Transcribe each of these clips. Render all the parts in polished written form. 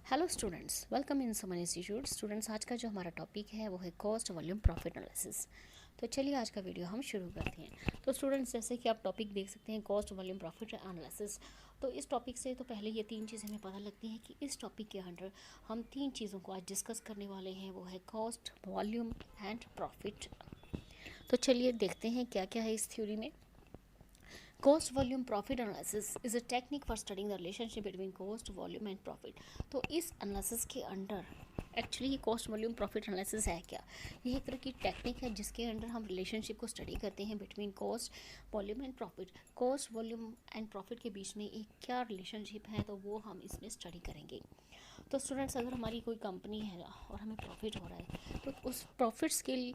Hello students, welcome in Saman institute. Students, आज का जो हमारा टॉपिक है वो है कॉस्ट वॉल्यूम प्रॉफिट एनालिसिस। तो चलिए आज का वीडियो हम शुरू करते हैं। तो स्टूडेंट्स, जैसे कि आप टॉपिक देख सकते हैं, कॉस्ट वॉल्यूम प्रॉफिट एनालिसिस। तो इस टॉपिक से तो पहले ये तीन चीज़ें हमें पता लगती हैं कि इस टॉपिक के अंडर हम तीन चीज़ों को आज डिस्कस करने वाले हैं, वो है कॉस्ट, वॉल्यूम एंड प्रॉफिट। तो चलिए देखते हैं क्या क्या है इस थ्योरी में। Cost volume profit analysis is a technique for studying the relationship between cost, volume and profit। तो इस एनालिसिस के अंडर एक्चुअली ये कॉस्ट वॉल्यूम प्रॉफिट एनालिसिस है क्या? ये एक तरह की टेक्निक है जिसके अंडर हम रिलेशनशिप को स्टडी करते हैं between cost, volume and profit. Cost, volume and profit के बीच में एक क्या रिलेशनशिप है, तो वो हम इसमें स्टडी करेंगे। तो स्टूडेंट्स, अगर हमारी कोई कंपनी है और हमें प्रॉफिट हो रहा है, तो उस प्रॉफिट्स के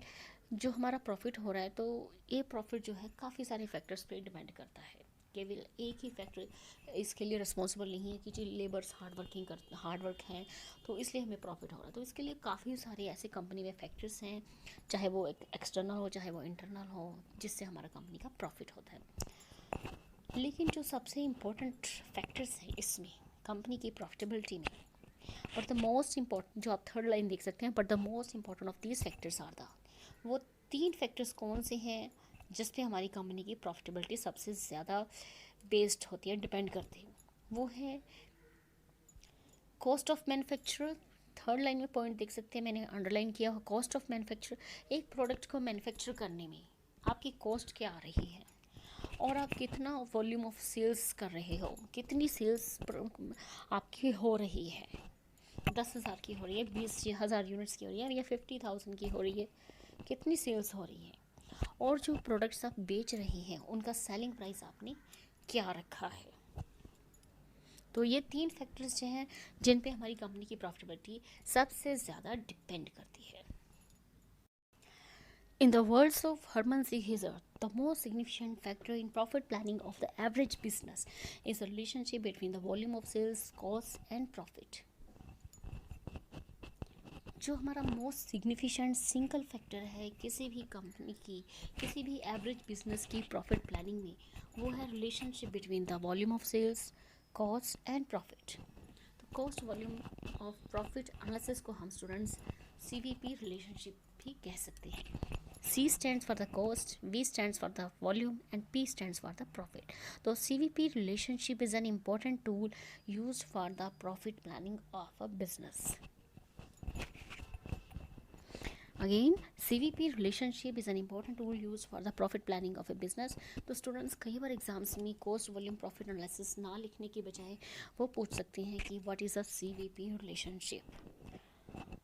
जो हमारा प्रॉफिट हो रहा है, तो ये प्रॉफिट जो है काफ़ी सारे फैक्टर्स पे डिपेंड करता है। केवल एक ही फैक्टर इसके लिए रिस्पॉन्सिबल नहीं है कि जो लेबर्स हार्ड वर्क हैं तो इसलिए हमें प्रॉफिट हो रहा है। तो इसके लिए काफ़ी सारे ऐसे कंपनी में फैक्टर्स हैं, चाहे वो एक्सटर्नल हो चाहे वो इंटरनल हो, जिससे हमारा कंपनी का प्रॉफिट होता है। लेकिन जो सबसे इम्पोर्टेंट फैक्टर्स हैं इसमें कंपनी की प्रॉफिटेबिलिटी में, बट द मोस्ट इम्पॉर्टेंट, जो आप थर्ड लाइन देख सकते हैं, but the most important of these factors are the, वो तीन फैक्टर्स कौन से हैं जिस पे हमारी कंपनी की प्रॉफिटेबिलिटी सबसे ज़्यादा बेस्ड होती है, डिपेंड करती है। वो है cost of manufacture. Third line में पॉइंट देख सकते हैं, मैंने अंडरलाइन किया हुआ कॉस्ट ऑफ मैन्युफैक्चर। एक प्रोडक्ट को मैन्युफैक्चर करने में आपकी कॉस्ट क्या आ रही है और आप कितना वॉल्यूम ऑफ सेल्स कर रहे हो, कितनी सेल्स आपकी हो रही है। 10,000 की हो रही है, 20,000 यूनिट्स की हो रही है, या 50,000 की हो रही है, कितनी सेल्स हो रही है, और जो प्रोडक्ट्स आप बेच रहे हैं उनका सेलिंग प्राइस आपने क्या रखा है। तो ये तीन फैक्टर्स जो हैं जिन पे हमारी कंपनी की प्रॉफिटेबिलिटी सबसे ज़्यादा डिपेंड करती है। In the words of Herman C. Heiser, the most significant factor in profit planning of the average business is the relationship between the volume of sales, cost and profit। जो हमारा most significant single factor है किसी भी company की, किसी भी average business की profit planning में, वो है relationship between the volume of sales, cost and profit. तो cost volume of profit analysis को हम स्टूडेंट्स CVP रिलेशनशिप भी कह सकते हैं। C stands for the cost, V stands for the volume and P stands for the profit। तो CVP relationship is an important tool used for the profit planning of a business। Again, CVP relationship is an important tool used for the profit planning of a business। तो students, कई बार exams में coast volume profit analysis ना लिखने के बजाय वो पूछ सकते हैं कि what is a CVP relationship.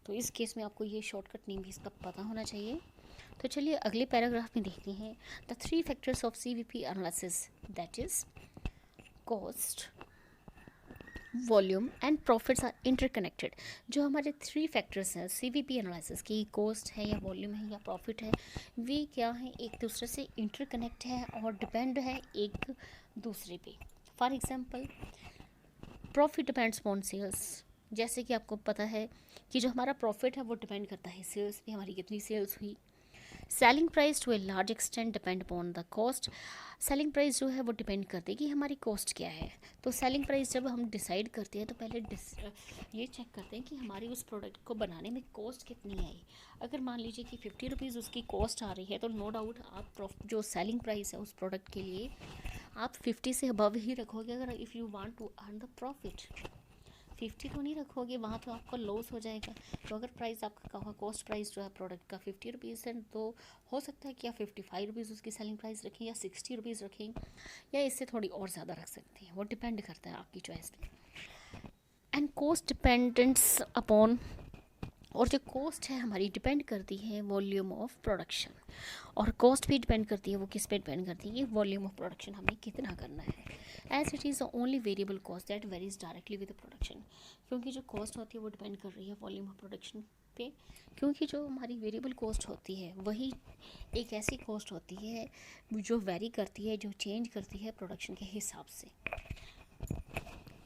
तो इस केस में आपको ये शॉर्टकट नेम भी इसका पता होना चाहिए। तो चलिए अगले पैराग्राफ में देखते हैं the three factors of CVP analysis, that is cost, volume and profits are interconnected. जो हमारे थ्री फैक्टर्स हैं CVP एनालिसिस की, कॉस्ट है या वॉल्यूम है या प्रॉफिट है, वे क्या हैं, एक दूसरे से इंटरकनेक्ट है और डिपेंड है एक दूसरे पे। For example, profit depends on sales. जैसे कि आपको पता है कि जो हमारा प्रॉफिट है वो डिपेंड करता है सेल्स पे, हमारी कितनी सेल्स हुई। Selling price to a large extent depend upon the cost. Selling price जो है वो डिपेंड करती है कि हमारी कॉस्ट क्या है। तो सेलिंग प्राइस जब हम डिसाइड करते हैं तो पहले ये चेक करते हैं कि हमारी उस प्रोडक्ट को बनाने में कॉस्ट कितनी आई। अगर मान लीजिए कि 50 रुपीज़ उसकी कॉस्ट आ रही है, तो नो डाउट आप जो सेलिंग प्राइस है उस प्रोडक्ट के लिए आप 50 से अबव ही रखोगे, अगर if you want to earn the profit. 50 तो नहीं रखोगे, वहाँ तो आपका लॉस हो जाएगा। तो अगर प्राइस आपका कॉस्ट प्राइस जो है प्रोडक्ट का 50 रुपीज़ है, तो हो सकता है कि आप 55 रुपीज़ उसकी सेलिंग प्राइस रखें या 60 रुपीज़ रखें, या इससे थोड़ी और ज़्यादा रख सकते हैं। वो डिपेंड करता है आपकी चॉइस पे। एंड कॉस्ट डिपेंडेंट्स अपॉन, और जो कॉस्ट है हमारी डिपेंड करती है वॉल्यूम ऑफ प्रोडक्शन, और कॉस्ट भी डिपेंड करती है, वो किस पे डिपेंड करती है कि वॉल्यूम ऑफ प्रोडक्शन हमें कितना करना है। As it is the only variable cost that varies directly with the production. क्योंकि जो कॉस्ट होती है वो डिपेंड कर रही है वॉल्यूम ऑफ प्रोडक्शन पे। क्योंकि जो हमारी वेरिएबल कॉस्ट होती है वही एक ऐसी कॉस्ट होती है जो वेरी करती है, जो चेंज करती है प्रोडक्शन के हिसाब से।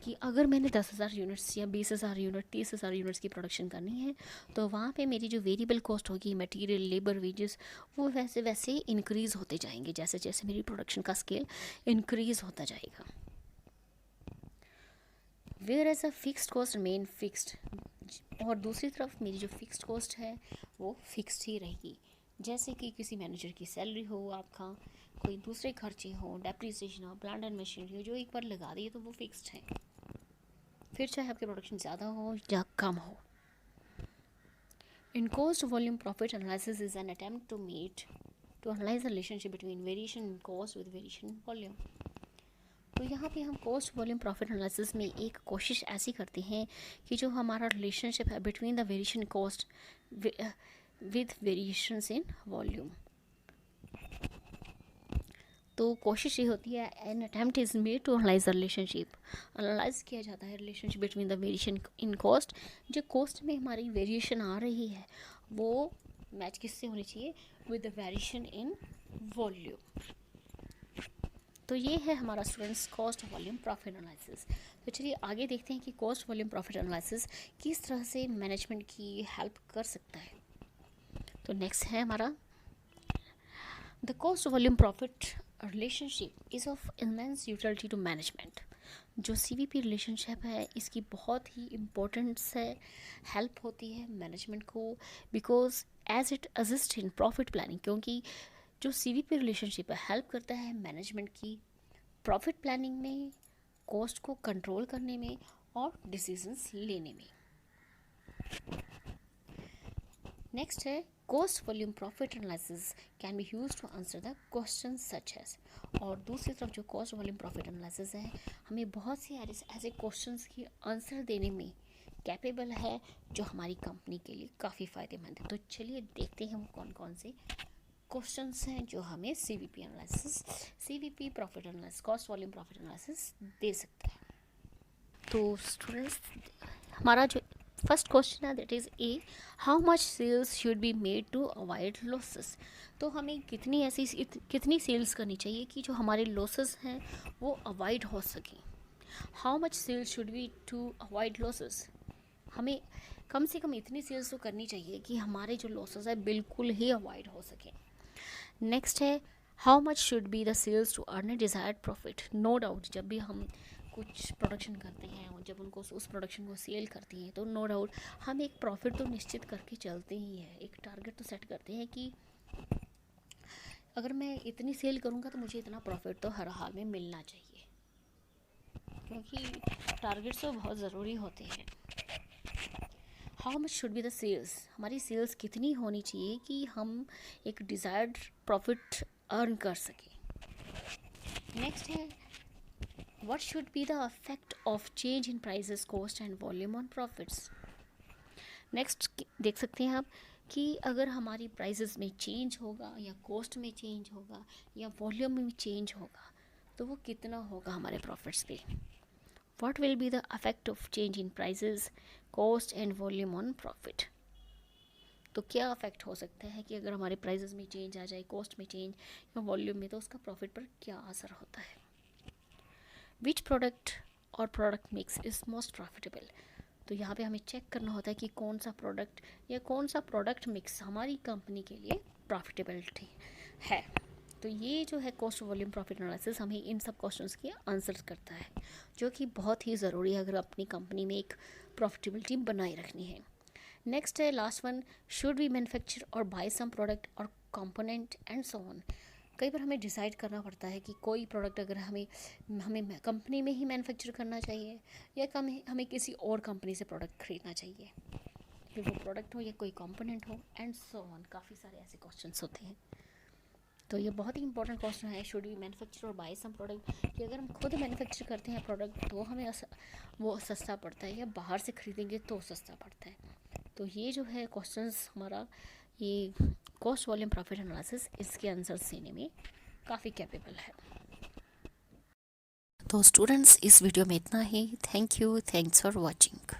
कि अगर मैंने 10,000 यूनिट्स या 20,000 यूनिट, 30,000 यूनिट्स की प्रोडक्शन करनी है, तो वहाँ पे मेरी जो वेरिएबल कॉस्ट होगी, मटेरियल, लेबर, वेजेस, वो वैसे वैसे इंक्रीज़ होते जाएंगे जैसे जैसे मेरी प्रोडक्शन का स्केल इंक्रीज़ होता जाएगा। Whereas a fixed cost remain fixed, और दूसरी तरफ मेरी जो फिक्स्ड कॉस्ट है वो फिक्स्ड ही रहेगी। जैसे कि किसी मैनेजर की सैलरी हो, आपका कोई दूसरे खर्चे हो, डेप्रिसिएशन हो, प्लांट एंड मशीनरी हो, जो एक बार लगा दिए तो वो फिक्स्ड है, फिर चाहे आपकी प्रोडक्शन ज़्यादा हो या कम हो। इन cost volume profit analysis is an attempt to analyze the relationship between variation in cost with variation in volume. तो यहाँ पे हम कॉस्ट वॉल्यूम प्रॉफिट एनालिसिस में एक कोशिश ऐसी करते हैं कि जो हमारा रिलेशनशिप है between the variation cost with variations in volume. तो कोशिश ये होती है, an attempt is made to analyse the relationship, analyse किया जाता है relationship between the variation in cost, जो कॉस्ट में हमारी वेरिएशन आ रही है वो मैच किससे होनी चाहिए, with the variation in volume. तो ये है हमारा students cost volume profit analysis. तो चलिए आगे देखते हैं कि कॉस्ट वॉल्यूम प्रॉफिट एनालिसिस किस तरह से मैनेजमेंट की हेल्प कर सकता है। तो नेक्स्ट है हमारा the cost volume profit relationship is of immense utility to management. जो CVP रिलेशनशिप है इसकी बहुत ही इम्पोर्टेंस है, हेल्प होती है मैनेजमेंट को, because as it assist in profit planning, क्योंकि जो CVP रिलेशनशिप है हेल्प करता है मैनेजमेंट की प्रॉफिट प्लानिंग में, कॉस्ट को कंट्रोल करने में और डिसीजंस लेने में। नेक्स्ट है cost volume profit analysis can be used to answer the question such as. और दूसरी तरफ जो कॉस्ट वॉल्यूम प्रॉफिट एनालिसिस है हमें बहुत से ऐसे क्वेश्चंस की आंसर देने में कैपेबल है जो हमारी कंपनी के लिए काफ़ी फ़ायदेमंद है। तो चलिए देखते हैं वो कौन कौन से क्वेश्चंस हैं जो हमें CVP profit analysis, cost volume profit analysis दे सकता है। तो स्टूडेंट्स हमारा जो फर्स्ट क्वेश्चन है that is a, how much sales should be made to avoid losses. तो हमें कितनी सेल्स करनी चाहिए कि जो हमारे लॉसेस हैं वो अवॉइड हो सकें। How much sales should be to avoid losses, हमें कम से कम इतनी सेल्स तो करनी चाहिए कि हमारे जो लॉसेस है बिल्कुल ही अवॉइड हो सकें। नेक्स्ट है how much should be the sales to earn a desired profit. No doubt जब भी हम कुछ प्रोडक्शन करते हैं और जब उनको उस प्रोडक्शन को सेल करते हैं तो नो डाउट हम एक प्रॉफिट तो निश्चित करके चलते ही हैं, एक टारगेट तो सेट करते हैं कि अगर मैं इतनी सेल करूँगा तो मुझे इतना प्रॉफिट तो हर हाल में मिलना चाहिए, क्योंकि टारगेट्स तो बहुत ज़रूरी होते हैं। How much should be the sales, हमारी सेल्स कितनी होनी चाहिए कि हम एक डिज़ायर्ड प्रॉफिट अर्न कर सकें। नेक्स्ट है what should be the effect of change in prices, cost and volume on profits. Next देख सकते हैं आप कि अगर हमारी प्राइसेस में चेंज होगा या कॉस्ट में चेंज होगा या वॉल्यूम में चेंज होगा तो वो कितना होगा हमारे प्रॉफिट्स पे। What will be the effect of change in prices, cost and volume on profit? तो क्या अफेक्ट हो सकता है कि अगर हमारे प्राइसेस में चेंज आ जाए, कॉस्ट में चेंज या वॉल्यूम में, तो उसका प्रॉफिट पर क्या असर होता है। विच प्रोडक्ट और product mix is most profitable, तो यहाँ पे हमें चेक करना होता है कि कौन सा प्रोडक्ट या कौन सा प्रोडक्ट मिक्स हमारी कंपनी के लिए प्रॉफिटेबिलिटी है। तो ये जो है कॉस्ट वॉल्यूम प्रॉफिट एनालिसिस हमें इन सब क्वेश्चंस के आंसर्स करता है, जो कि बहुत ही ज़रूरी है अगर अपनी कंपनी में एक प्रॉफिटेबिलिटी बनाए रखनी है। नेक्स्ट है last one, should we manufacture और बाय सम प्रोडक्ट और कंपोनेंट एंड सो ऑन। कई बार हमें डिसाइड करना पड़ता है कि कोई प्रोडक्ट अगर हमें कंपनी में ही मैन्युफैक्चर करना चाहिए या हमें किसी और कंपनी से प्रोडक्ट खरीदना चाहिए, फिर वो प्रोडक्ट हो या कोई कंपोनेंट हो एंड सो ऑन। काफ़ी सारे ऐसे क्वेश्चंस होते हैं। तो ये बहुत ही इंपॉर्टेंट क्वेश्चन है, शुड वी मैन्युफैक्चर और बाय सम प्रोडक्ट, कि अगर हम खुद मैन्युफैक्चर करते हैं प्रोडक्ट तो हमें वो सस्ता पड़ता है या बाहर से ख़रीदेंगे तो सस्ता पड़ता है। तो ये जो है क्वेश्चंस हमारा ये कॉस्ट वॉल्यूम प्रॉफिट एनालिसिस इसके आंसर्स देने में काफ़ी कैपेबल है। तो स्टूडेंट्स इस वीडियो में इतना ही। Thank you, thanks for watching.